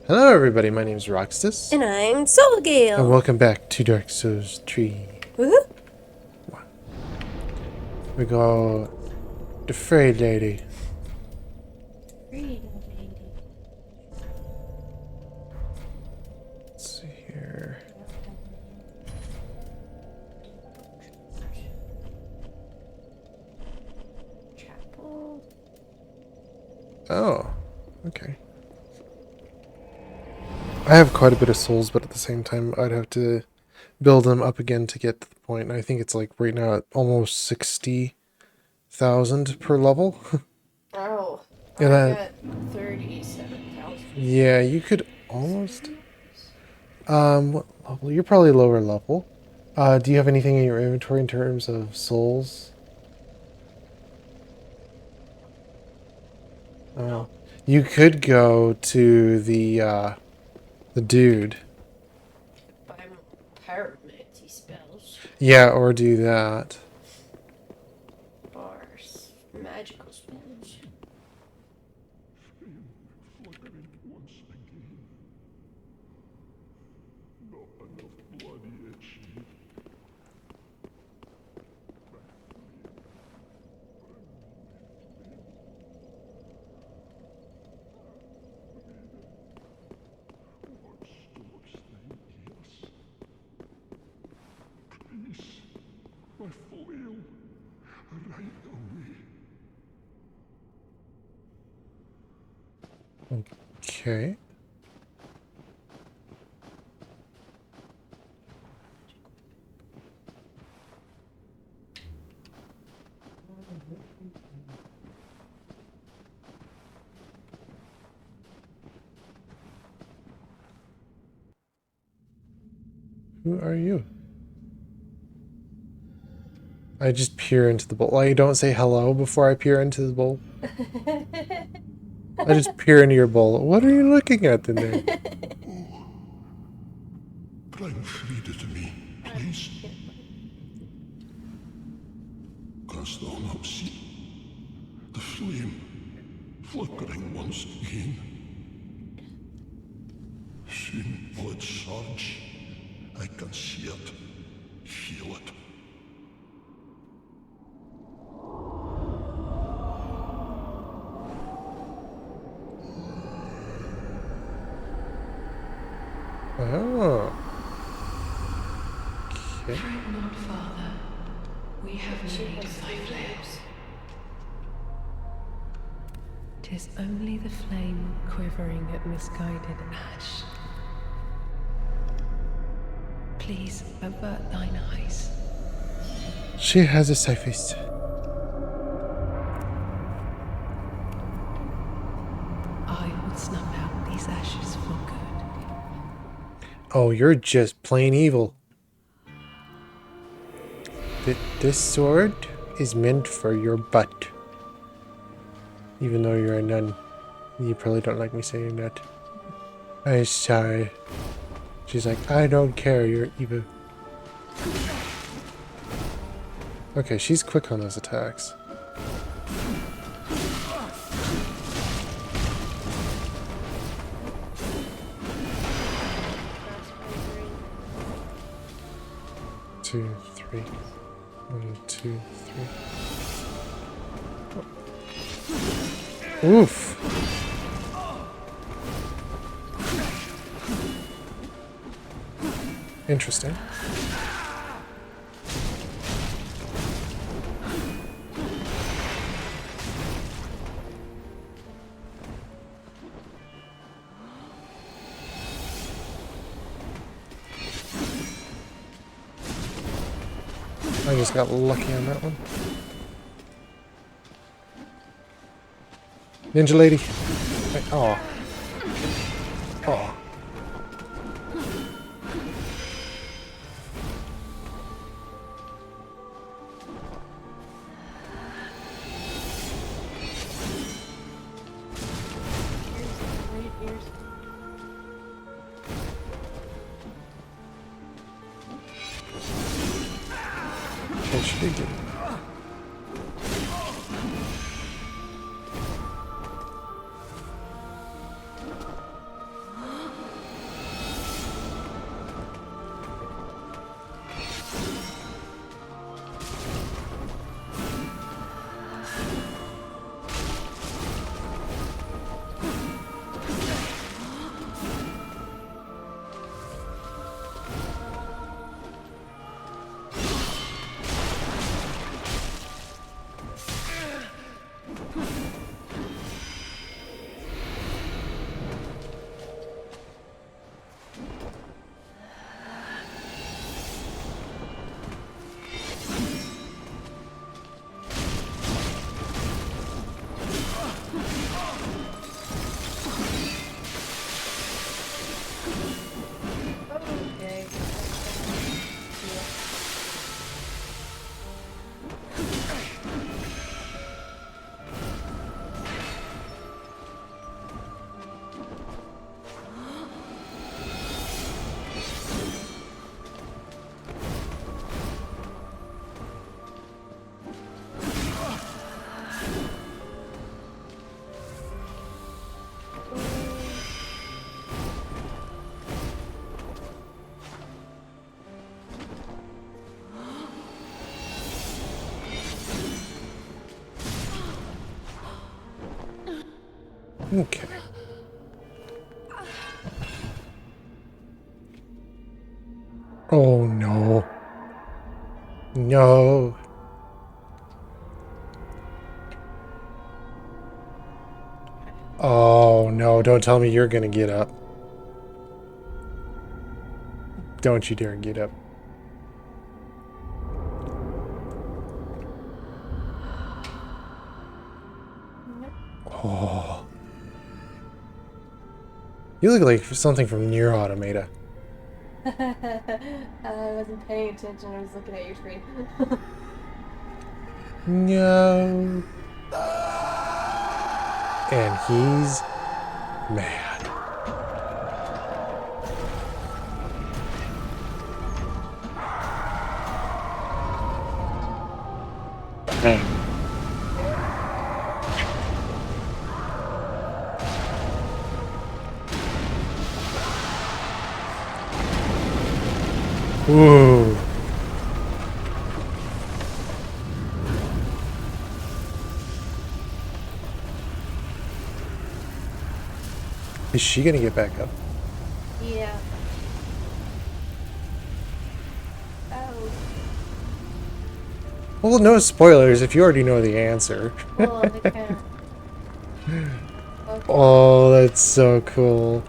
Hello everybody, my name is Roxtus, And I'm and Soulgale. welcome back to Dark Souls 3. Woohoo! We go the Friede lady. Friede lady. Let's see here. Chapel. Oh, okay. I have quite a bit of souls, but at the same time I'd have to build them up again to get to the point. I think it's like right now at almost 60,000 per level. Oh, And I'm that, at 37,000. yeah, you could almost... what level? You're probably lower level. Do you have anything in your inventory in terms of souls? Oh, you could go to the dude. Buy more pyromancy spells. Yeah, or do that. Or magical spells. Okay. Who are you? I just peer into the bowl. Like, don't say hello before I peer into the bowl. I just peer into your bowl. What are you looking at in there? Bring Friede to me, please. Canst thou not see the flame flickering once again? Soon will it surge. I can see it, feel it. Oh. Okay. Fret not, Father. We have need of thy flames. 'Tis only the flame quivering at misguided ash. Please avert thine eyes. She has a surface. I would snuff out these ashes for good. Oh, you're just plain evil. This sword is meant for your butt. Even though you're a nun. You probably don't like me saying that. I'm sorry. She's like, I don't care, you're evil. Okay, she's quick on those attacks. Two, three. 1, 2, 3. Oof. Interesting. I just got lucky on that one. Ninja lady. Oh. Oh. What should he do? Okay. Okay. Oh no. No. Oh no, don't tell me you're gonna get up. Don't you dare get up. Oh. You look like something from Near Automata. I wasn't paying attention. I was looking at your screen. No. And he's mad. Ooh. Is she gonna get back up? Yeah. Oh. Well, no spoilers if you already know the answer. Well, they can't. Okay. Oh, that's so cool.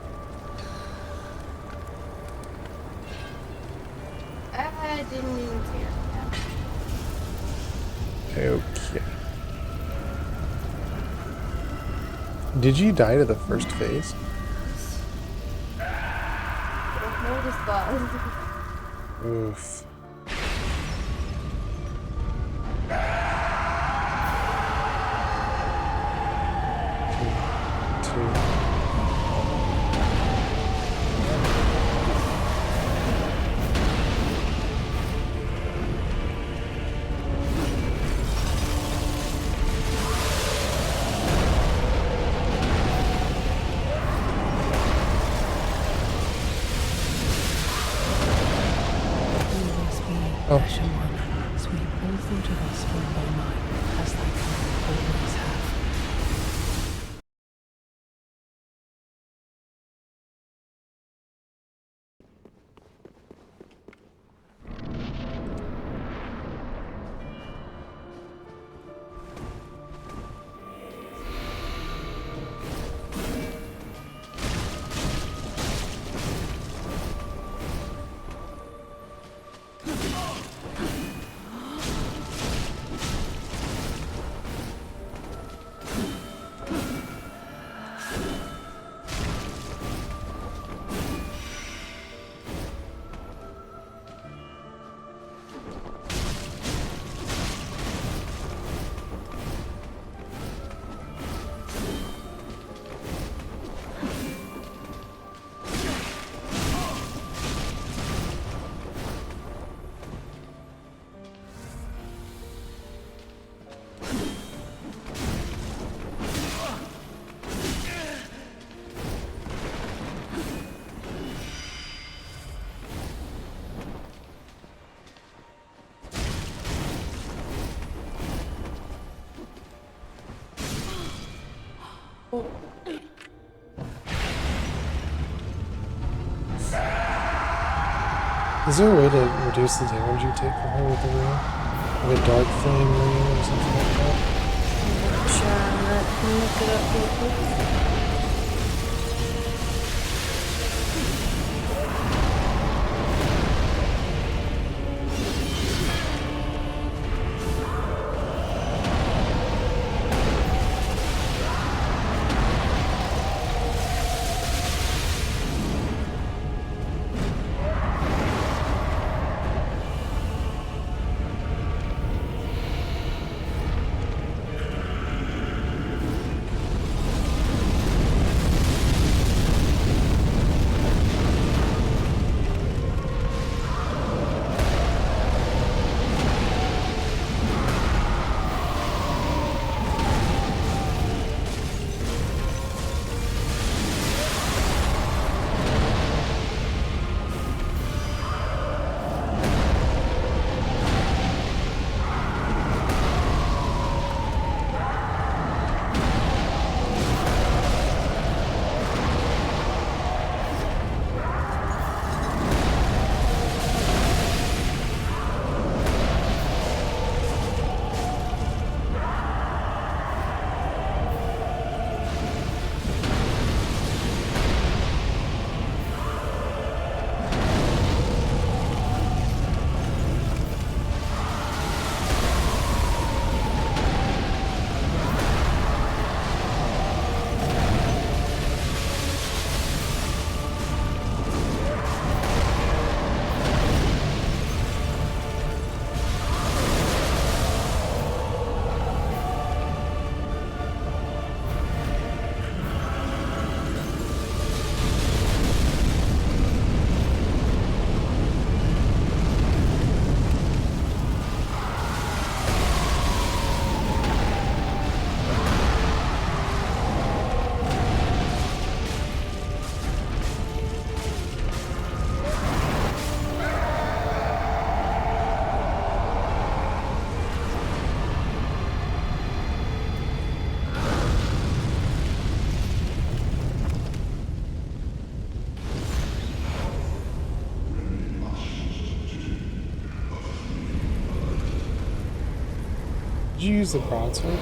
I didn't even care. Okay. Did you die to the first phase? No response. Oof. Two. Always be Oh. Ashen One. Sweep all thought of us from thy mind, as thy kind always have. Is there a way to reduce the damage you take from her with the ring? Like a dark flame ring or something like that? Try. Look it up real quick. Did you use the broadsword?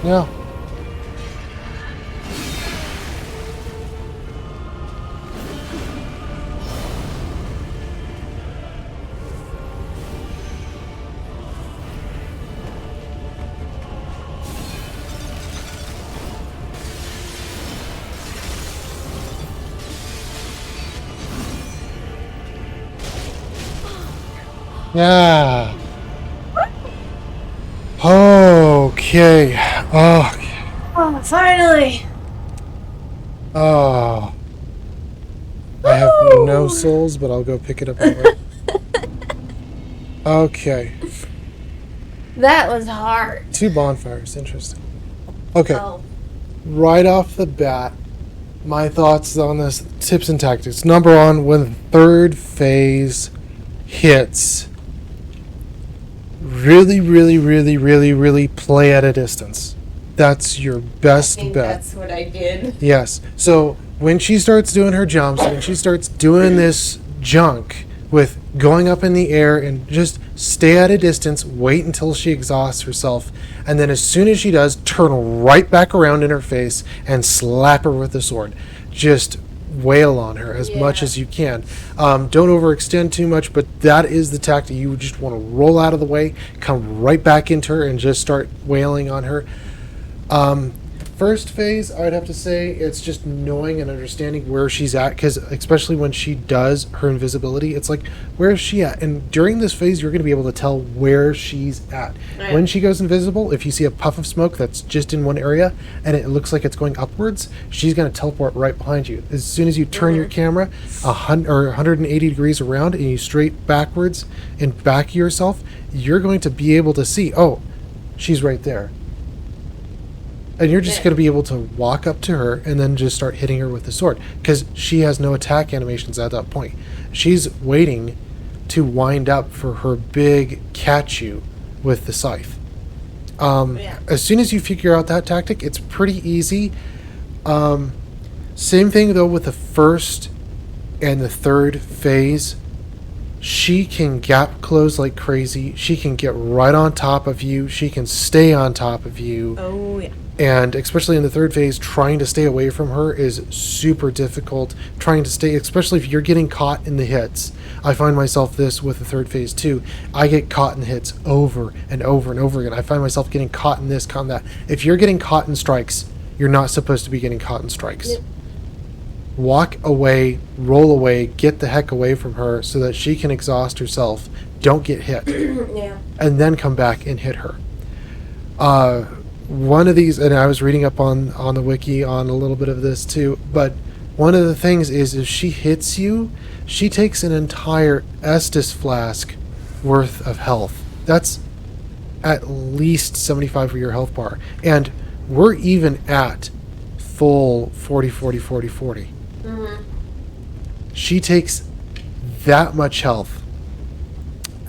Yeah. Yeah. Okay. Oh. Oh, finally! Oh. I have no souls, but I'll go pick it up anyway. Okay. That was hard. 2 bonfires. Interesting. Okay. Oh. Right off the bat, my thoughts on this, tips and tactics. Number 1, when third phase hits, really play at a distance. That's your best I think bet. that's what I did. Yes. So when she starts doing her jumps, when she starts doing this junk with going up in the air, and just stay at a distance, wait until she exhausts herself, and then as soon as she does, turn right back around in her face and slap her with the sword. Just wail on her as much as you can. Don't overextend too much, but that is the tactic. You just want to roll out of the way, come right back into her, and just start wailing on her. First phase, I'd have to say it's just knowing and understanding where she's at, because especially when she does her invisibility, it's like, where is she at? And during this phase, you're going to be able to tell where she's at. Right. When she goes invisible, if you see a puff of smoke that's just in one area and it looks like it's going upwards, she's going to teleport right behind you. As soon as you turn your camera 180 degrees around and you straight backwards and back yourself, you're going to be able to see, oh, she's right there. And you're just going to be able to walk up to her and then just start hitting her with the sword, because she has no attack animations at that point. She's waiting to wind up for her big catch you with the scythe. As soon as you figure out that tactic, it's pretty easy. Same thing though with the first and the third phase. She can gap close like crazy. She can get right on top of you. She can stay on top of you. Oh, yeah. And especially in the third phase, trying to stay away from her is super difficult. Trying to stay, especially if you're getting caught in the hits. I find myself this with the third phase too. I get caught in hits over and over and over again. I find myself getting caught in this, caught in that. If you're getting caught in strikes, you're not supposed to be getting caught in strikes. Yep. Walk away, roll away, get the heck away from her so that she can exhaust herself. Don't get hit. Yeah. And then come back and hit her. One of these, and I was reading up on the wiki on a little bit of this too, but one of the things is if she hits you, she takes an entire Estus flask worth of health. That's at least 75 for your health bar. And we're even at full 40. Mm-hmm. She takes that much health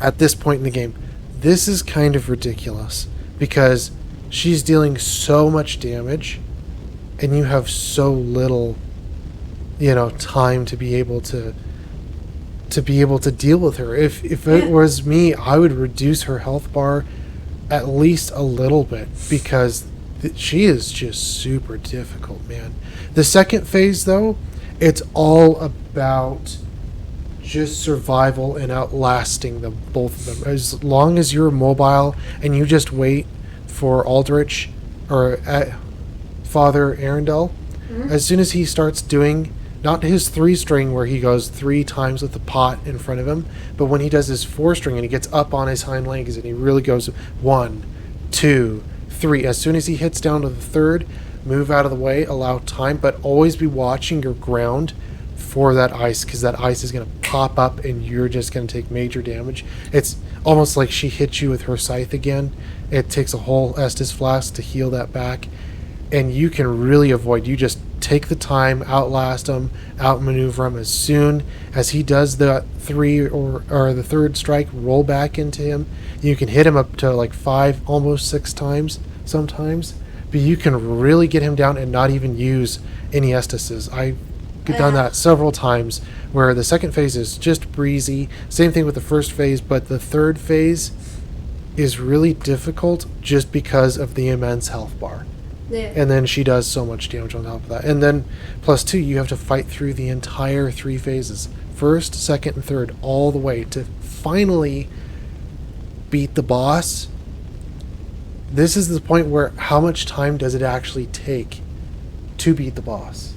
at this point in the game. This is kind of ridiculous, because she's dealing so much damage and you have so little, time to be able to deal with her. If it was me, I would reduce her health bar at least a little bit, because she is just super difficult, man. The second phase though, it's all about just survival and outlasting them, both of them. As long as you're mobile and you just wait for Aldrich or Father Arundel, as soon as he starts doing not his 3-string where he goes 3 times with the pot in front of him, but when he does his 4-string and he gets up on his hind legs and he really goes 1, 2, 3. As soon as he hits down to the third, move out of the way, allow time, but always be watching your ground for that ice, because that ice is going to pop up and you're just going to take major damage. It's almost like she hits you with her scythe again. It takes a whole Estus flask to heal that back, and you can really avoid. You just take the time, outlast him, outmaneuver him. As soon as he does the 3 or the third strike, roll back into him. You can hit him up to like 5, almost 6 times sometimes, but you can really get him down and not even use any Estuses. I've done that several times, where the second phase is just breezy. Same thing with the first phase, but the third phase, is really difficult just because of the immense health bar. Yeah. And then she does so much damage on top of that. And then, plus 2, you have to fight through the entire 3 phases. First, second, and third, all the way to finally beat the boss. This is the point where how much time does it actually take to beat the boss?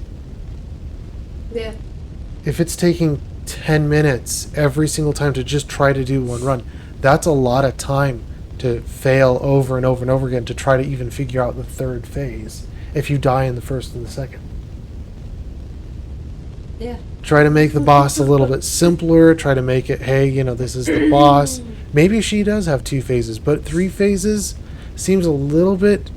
Yeah. If it's taking 10 minutes every single time to just try to do one run, that's a lot of time to fail over and over and over again to try to even figure out the 3rd phase if you die in the 1st and the 2nd. Yeah. Try to make the boss a little bit simpler. Try to make it, hey, you know, this is the boss. Maybe she does have 2 phases, but 3 phases seems a little bit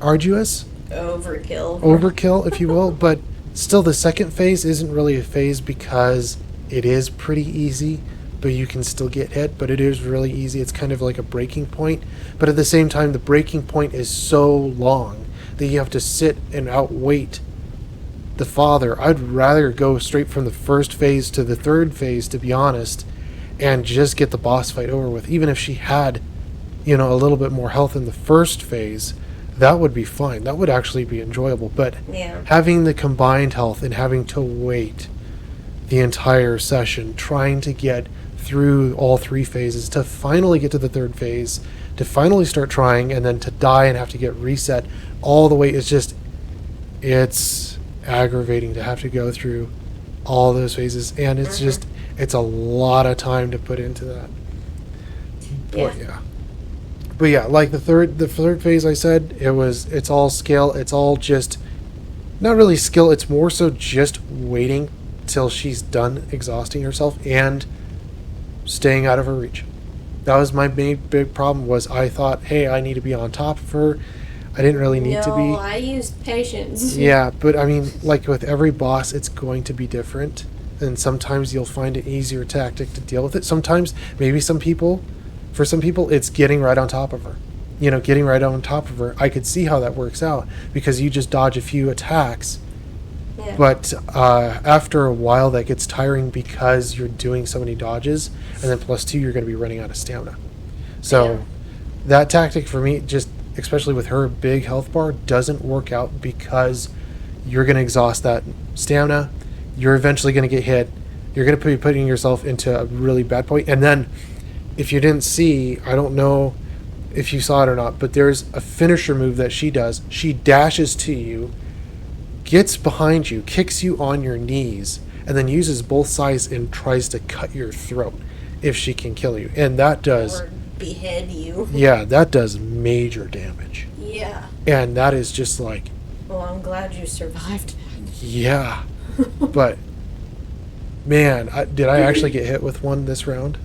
arduous. Overkill, if you will. But still, the 2nd phase isn't really a phase because it is pretty easy, but you can still get hit. But it is really easy. It's kind of like a breaking point. But at the same time, the breaking point is so long that you have to sit and outwait the father. I'd rather go straight from the 1st phase to the 3rd phase, to be honest, and just get the boss fight over with. Even if she had, you know, a little bit more health in the 1st phase, that would be fine. That would actually be enjoyable. But having the combined health and having to wait the entire session, trying to get through all 3 phases to finally get to the 3rd phase, to finally start trying, and then to die and have to get reset all the way, is just, it's aggravating to have to go through all those phases, and it's just, it's a lot of time to put into that. But yeah, like the third phase, I said, it's all skill. It's all just, not really skill. It's more so just waiting till she's done exhausting herself and staying out of her reach. That was my big problem. Was I thought, hey, I need to be on top of her. I didn't really need to be. No, I used patience. Yeah, but I mean, like with every boss, it's going to be different, and sometimes you'll find an easier tactic to deal with it. Sometimes, maybe for some people, it's getting right on top of her. You know, getting right on top of her. I could see how that works out because you just dodge a few attacks. Yeah. But after a while, that gets tiring because you're doing so many dodges, and then plus 2, you're going to be running out of stamina. So that tactic for me, just especially with her big health bar, doesn't work out because you're going to exhaust that stamina. You're eventually going to get hit. You're going to be putting yourself into a really bad point. And then, if you didn't see, I don't know if you saw it or not, but there's a finisher move that she does. She dashes to you, gets behind you, kicks you on your knees, and then uses both sides and tries to cut your throat if she can kill you. And that does... Or behead you. Yeah, that does major damage. Yeah. And that is just like... Well, I'm glad you survived that. Yeah. But, man, did I actually get hit with one this round?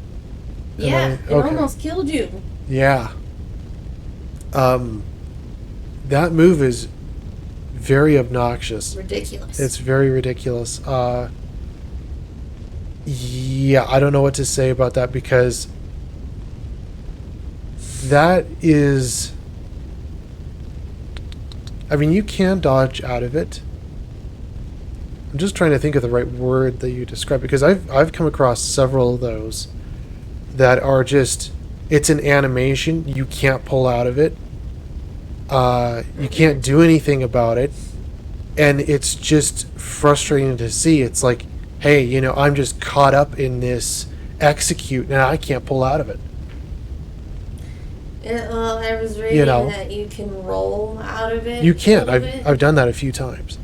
Yeah, it almost killed you. Yeah. That move is very obnoxious. Ridiculous. It's very ridiculous. Yeah, I don't know what to say about that because that is... I mean, you can dodge out of it. I'm just trying to think of the right word that you describe, because I've come across several of those that are just, it's an animation, you can't pull out of it. You can't do anything about it. And it's just frustrating to see. It's like, hey, you know, I'm just caught up in this execute and I can't pull out of it. Well, I was reading that you can roll out of it. You can. I've done that a few times.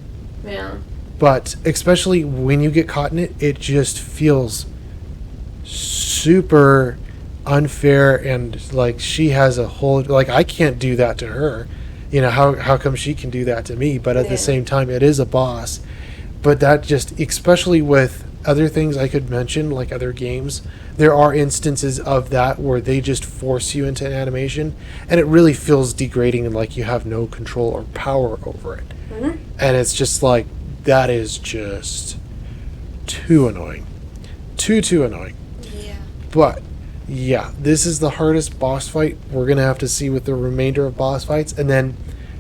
Yeah. But especially when you get caught in it, it just feels super unfair, and like she has a whole, like, I can't do that to her. You know, how come she can do that to me? But at the same time, it is a boss. But that just, especially with other things I could mention, like other games, there are instances of that where they just force you into an animation, and it really feels degrading and like you have no control or power over it. Mm-hmm. And it's just like, that is just too annoying. Too annoying. Yeah. But, yeah, this is the hardest boss fight we're going to have to see with the remainder of boss fights. And then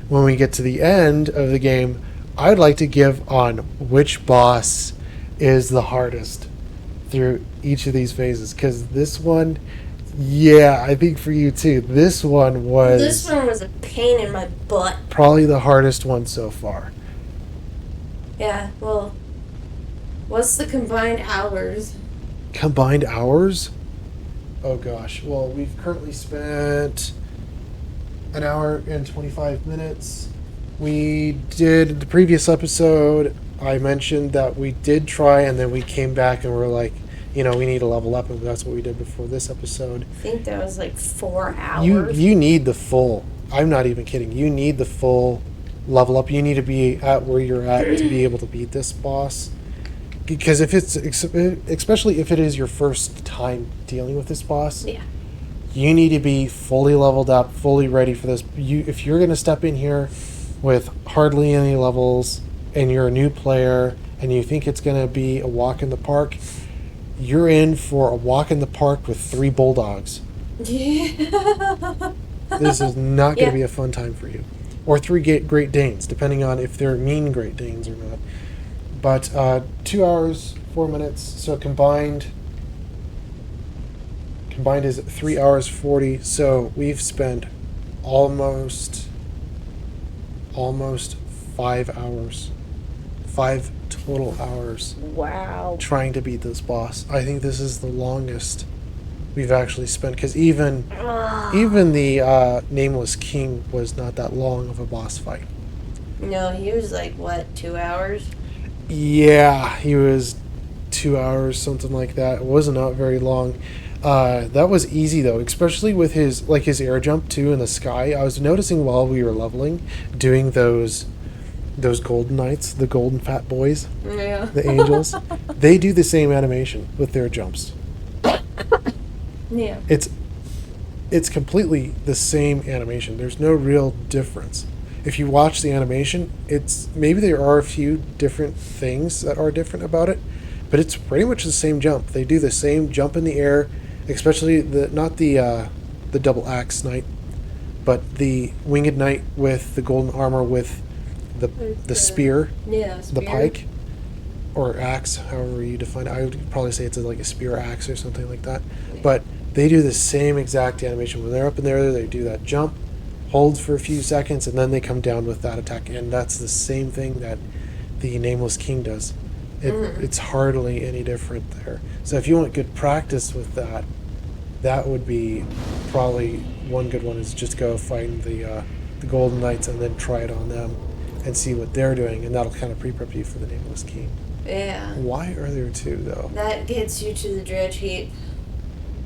when we get to the end of the game, I'd like to give on which boss is the hardest through each of these phases, because this one, yeah, I think for you too, this one was This one was a pain in my butt. probably the hardest one so far. Yeah, well, what's the combined hours? Combined hours? Oh gosh. Well, we've currently spent an hour and 25 minutes. We did the previous episode. I mentioned that we did try, and then we came back and we're like, we need to level up, and that's what we did before this episode. I think that was like 4 hours. You need the full. I'm not even kidding. You need the full level up. You need to be at where you're at to be able to beat this boss. Because especially if it is your first time dealing with this boss, Yeah. you need to be fully leveled up, fully ready for this. If you're going to step in here with hardly any levels and you're a new player and you think it's going to be a walk in the park, you're in for a walk in the park with 3 bulldogs. Yeah. This is not going to Yeah. be a fun time for you. Or 3 Great Danes, depending on if they're mean Great Danes or not. But 2 hours, 4 minutes, so combined is 3 hours 40. So we've spent almost 5 hours, 5 total hours Wow. trying to beat this boss. I think this is the longest we've actually spent, because even the Nameless King was not that long of a boss fight. No, he was like, what, 2 hours? Yeah, he was 2 hours, something like that. It wasn't not very long. That was easy though, especially with his air jump too in the sky. I was noticing while we were leveling, doing those golden knights, the golden fat boys, Yeah. the angels. They do the same animation with their jumps. Yeah. It's completely the same animation. There's no real difference. If you watch the animation, maybe there are a few different things that are different about it, but it's pretty much the same jump. They do the same jump in the air, especially not the double axe knight, but the winged knight with the golden armor with the spear, Yeah, the pike, or axe, however you define it. I would probably say it's like a spear axe or something like that. Yeah. But they do the same exact animation. When they're up in there, they do that jump, hold for a few seconds, and then they come down with that attack. And that's the same thing that the Nameless King does. It's hardly any different there. So if you want good practice with that, that would be probably one good one, is just go find the Golden Knights and then try it on them and see what they're doing, and that'll kind of pre-prep you for the Nameless King. Yeah. Why are there 2 though? That gets you to the dredge heap.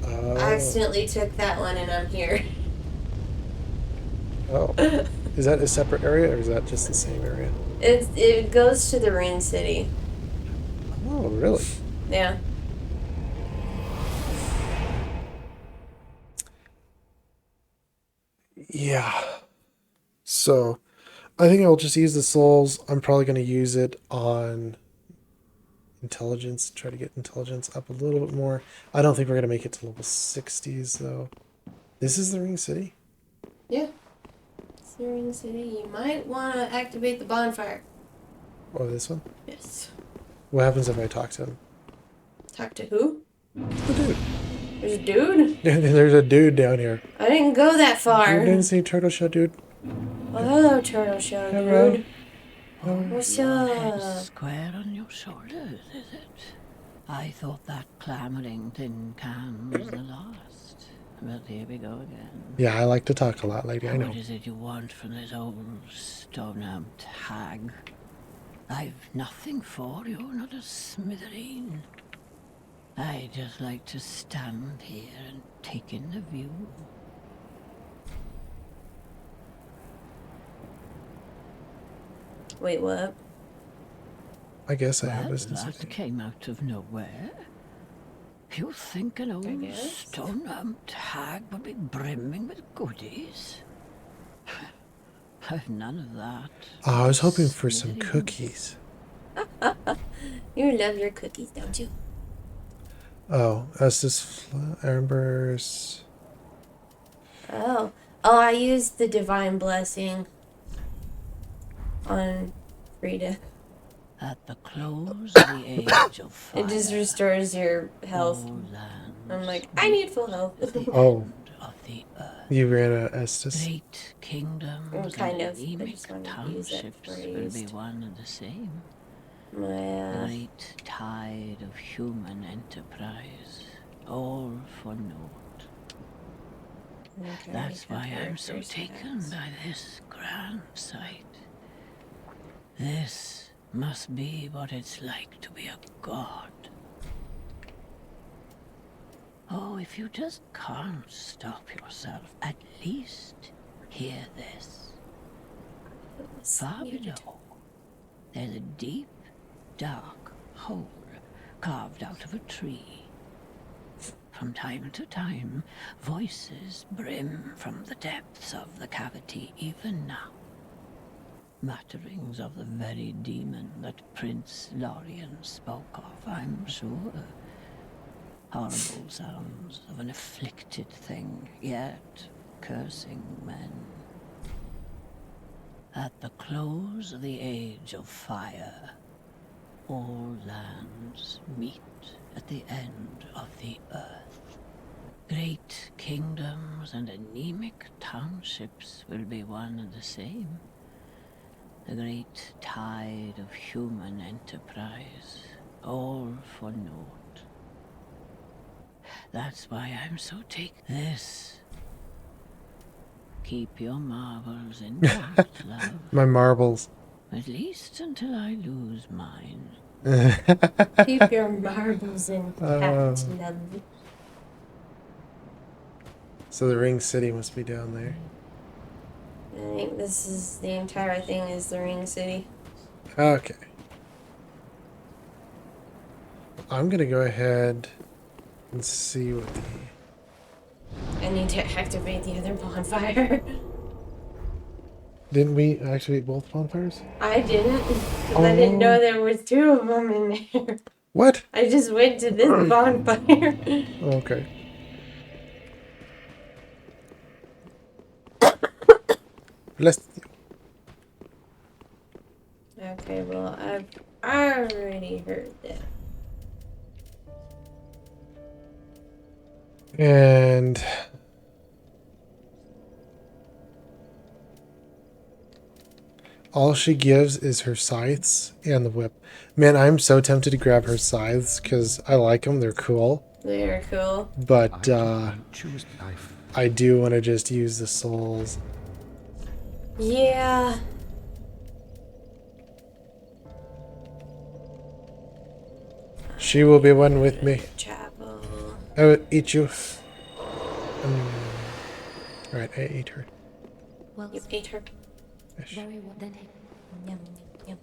I accidentally took that one and I'm here. Oh. Is that a separate area, or is that just the same area? It goes to the Ring City. Oh, really? Yeah. Yeah. So, I think I'll just use the souls. I'm probably going to use it on intelligence, try to get intelligence up a little bit more. I don't think we're going to make it to level 60s, though. This is the Ring City? Yeah. It's the Ring City. You might want to activate the bonfire. Oh, this one? Yes. What happens if I talk to him? Talk to who? The dude. There's a dude? There's a dude down here. I didn't go that far. You didn't see Turtle Shell, dude? Well, hello, Turtle Show, Hello. dude. What's up? Square on your shoulders, is it? I thought that clamoring tin can was the last. But here we go again. Yeah, I like to talk a lot, lady, I know. What is it you want from this old stone-amped hag? I've nothing for you, not a smithereen. I just like to stand here and take in the view. Wait, what? I guess I have Well, business with that you. came out of nowhere. You think an old guess. stone-amped hag would be brimming with goodies? I've none of that. Oh, I was hoping for some Smithereen. cookies. You love your cookies, don't you? Oh, that's just embers. Oh. Oh, I used the Divine Blessing on Friede. At the close of the age of fire, It just restores your health. all lands I'm like, I need full health. Oh, end of the earth. you ran out of Estus. Great kingdoms Kind and of. I anemic just wanted to use that townships before I will be used one and the same. my, The great tide of human enterprise, all for naught. okay, That's why I'm character so taken stats. by this grand sight. This must be what it's like to be a god. Oh, if you just can't stop yourself, at least hear this. Far below, there's a deep, dark hole carved out of a tree. From time to time, voices brim from the depths of the cavity even now. Mutterings of the very demon that Prince Lorien spoke of, I'm sure. Horrible sounds of an afflicted thing, yet cursing men. At the close of the age of fire, all lands meet at the end of the earth. Great kingdoms and anemic townships will be one and the same. The great tide of human enterprise, all for naught. That's why I'm so taken. This. Keep your marbles intact, love. My marbles. At least until I lose mine. Keep your marbles intact, love. So the ring city must be down there. I think this is the entire thing is the ring city. Okay. I'm gonna go ahead and see what the... I need to activate the other bonfire. Didn't we activate both bonfires? I didn't, because I didn't know there was two of them in there. What? I just went to this bonfire. Okay. Bless you. Okay, well, I've already heard that. And... all she gives is her scythes and the whip. Man, I'm so tempted to grab her scythes because I like them. They're cool. They're cool. But Choose life. I do want to just use the souls. Yeah. She will be one with me. Chapel. I will eat you. Right, I ate her. Well, You ate her. very well then. Yum, yum.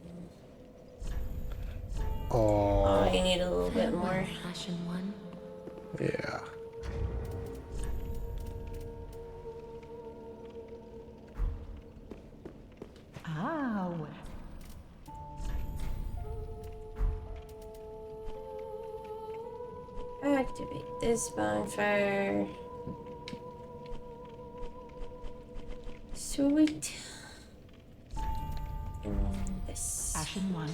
Oh, Oh, you need a little bit more. Ashen one. yeah. Ow. Activate this bonfire. Sweet. And then this. Ashen one.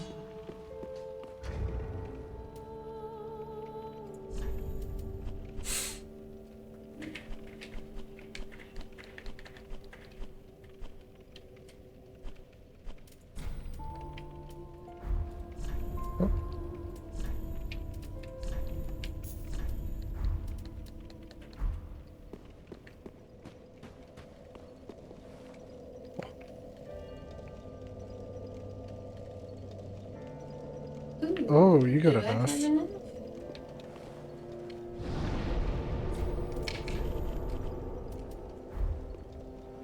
Ooh, Oh, you got do I enough. have enough?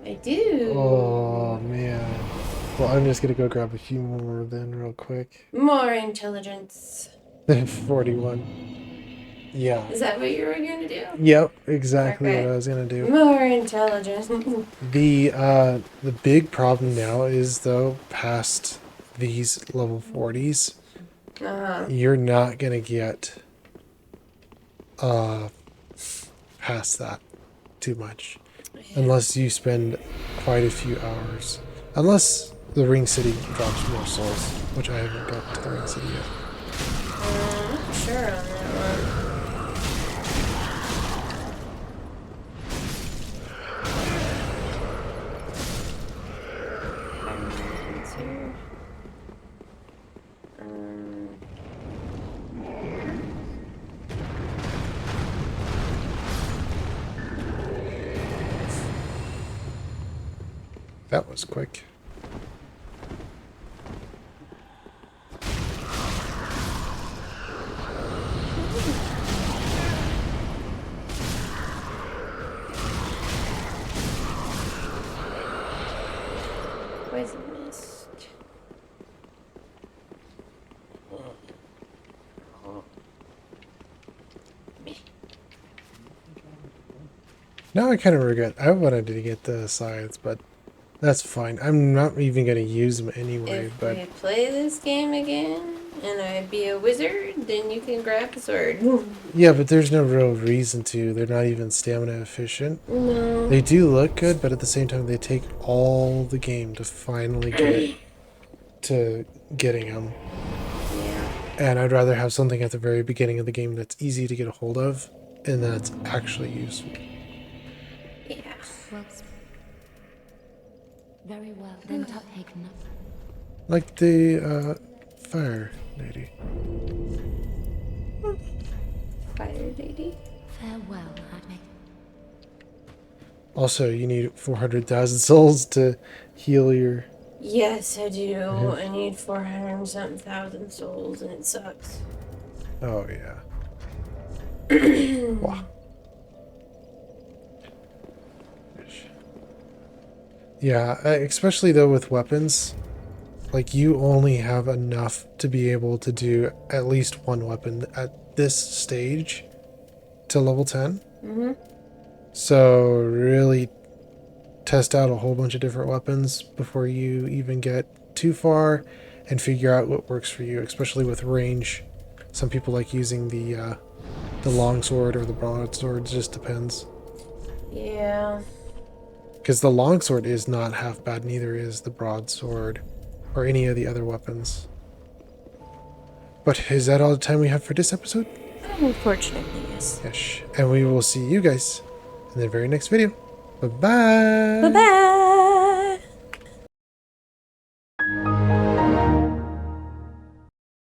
I do. Oh, man. Well, I'm just going to go grab a few more then real quick. More intelligence. 41. Yeah. Is that what you were gonna do? Yep, exactly Okay. what I was going to do. More intelligence. The big problem now is, though, past these level 40s, you're not going to get past that too much. Unless you spend quite a few hours. Unless, The Ring City drops more souls, which I haven't got to the Ring City yet. I'm not sure on that one. Let's see here. That was quick. Poison mist. Now I kind of regret. I wanted to get the scythes, but that's fine. I'm not even going to use them anyway, If but we play this game again and I be a wizard, then you can grab a sword. yeah, but there's no real reason to. They're not even stamina efficient. No. They do look good, but at the same time, they take all the game to finally get to getting them. Yeah. And I'd rather have something at the very beginning of the game that's easy to get a hold of and that's actually useful. Yeah. Well, very well. Then take nothing. Like the fire lady. Fire lady. Farewell, Hadley. Also, you need 400,000 souls to heal your... Yes, I do. I need 400 and something thousand souls, and it sucks. Oh, yeah. Wow. Yeah, especially though with weapons. Like, you only have enough to be able to do at least one weapon at this stage to level 10. Mm-hmm. So, really test out a whole bunch of different weapons before you even get too far and figure out what works for you, especially with range. Some people like using the longsword or the broadsword, it just depends. Yeah. Because the longsword is not half bad, neither is the broadsword or any of the other weapons. But is that all the time we have for this episode? Unfortunately, yes. Yes. And we will see you guys in the very next video. Bye-bye! Bye-bye!